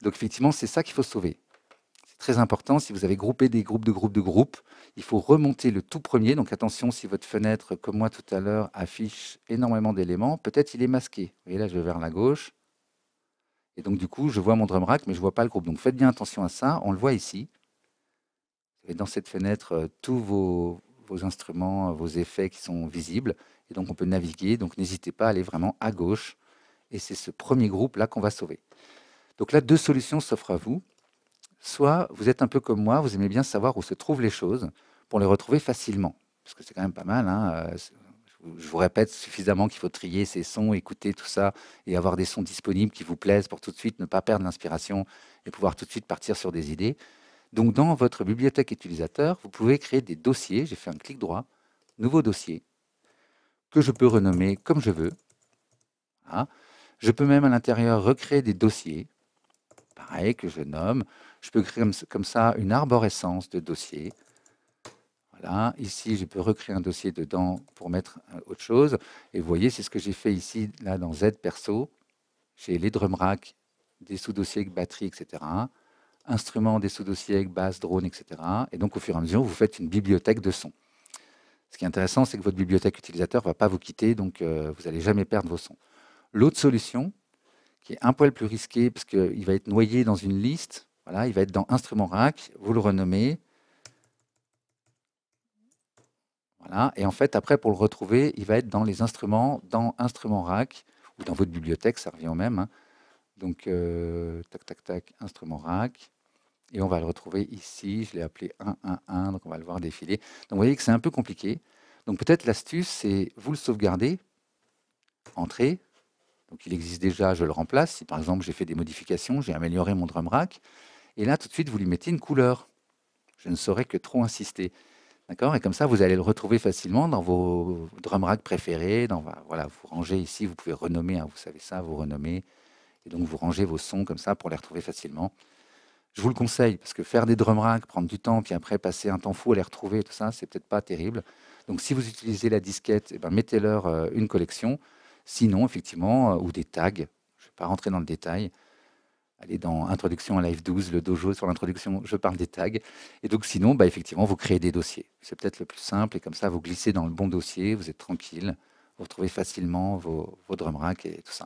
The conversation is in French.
Donc effectivement, c'est ça qu'il faut sauver. C'est très important, si vous avez groupé des groupes de groupes de groupes, il faut remonter le tout premier. Donc attention, si votre fenêtre, comme moi tout à l'heure, affiche énormément d'éléments, peut-être il est masqué. Vous voyez là, je vais vers la gauche. Et donc du coup, je vois mon drum rack, mais je ne vois pas le groupe. Donc faites bien attention à ça. On le voit ici. Et dans cette fenêtre, tous vos instruments, vos effets qui sont visibles. Et donc on peut naviguer. Donc n'hésitez pas à aller vraiment à gauche. Et c'est ce premier groupe-là qu'on va sauver. Donc là, deux solutions s'offrent à vous. Soit vous êtes un peu comme moi, vous aimez bien savoir où se trouvent les choses pour les retrouver facilement. Parce que c'est quand même pas mal, hein. Je vous répète suffisamment qu'il faut trier ces sons, écouter tout ça et avoir des sons disponibles qui vous plaisent pour tout de suite ne pas perdre l'inspiration et pouvoir tout de suite partir sur des idées. Donc dans votre bibliothèque utilisateur, vous pouvez créer des dossiers. J'ai fait un clic droit, nouveau dossier, que je peux renommer comme je veux. Voilà. Je peux même à l'intérieur recréer des dossiers, pareil, que je nomme. Je peux créer comme ça une arborescence de dossiers. Voilà, ici, je peux recréer un dossier dedans pour mettre autre chose. Et vous voyez, c'est ce que j'ai fait ici, là, dans Z perso. J'ai les drum racks, des sous-dossiers avec batterie, etc. Instruments, des sous-dossiers avec basse, drone, etc. Et donc, au fur et à mesure, vous faites une bibliothèque de sons. Ce qui est intéressant, c'est que votre bibliothèque utilisateur ne va pas vous quitter, donc vous n'allez jamais perdre vos sons. L'autre solution, qui est un poil plus risquée, parce qu'il va être noyé dans une liste, voilà, il va être dans Instrument Rack, vous le renommez, voilà, et en fait, après, pour le retrouver, il va être dans les instruments, dans Instrument Rack, ou dans votre bibliothèque, ça revient au même, hein. Donc, tac, tac, tac, Instrument Rack, et on va le retrouver ici, je l'ai appelé 111, donc on va le voir défiler. Donc, vous voyez que c'est un peu compliqué. Donc, peut-être l'astuce, c'est vous le sauvegardez, Entrée, donc il existe déjà, je le remplace. Si par exemple j'ai fait des modifications, j'ai amélioré mon drum rack, et là tout de suite vous lui mettez une couleur. Je ne saurais que trop insister. D'accord. Et comme ça, vous allez le retrouver facilement dans vos drum racks préférés. Voilà, vous rangez ici, vous pouvez renommer, hein, vous savez ça, vous renommez. Et donc vous rangez vos sons comme ça pour les retrouver facilement. Je vous le conseille, parce que faire des drum racks, prendre du temps, puis après passer un temps fou à les retrouver, tout ça, c'est peut-être pas terrible. Donc si vous utilisez la disquette, eh ben, mettez-leur une collection. Sinon, effectivement, ou des tags. Je ne vais pas rentrer dans le détail. Allez dans Introduction à Live 12, le dojo sur l'introduction, je parle des tags. Et donc sinon, bah, effectivement, vous créez des dossiers. C'est peut-être le plus simple, et comme ça, vous glissez dans le bon dossier, vous êtes tranquille, vous retrouvez facilement vos drum racks et tout ça.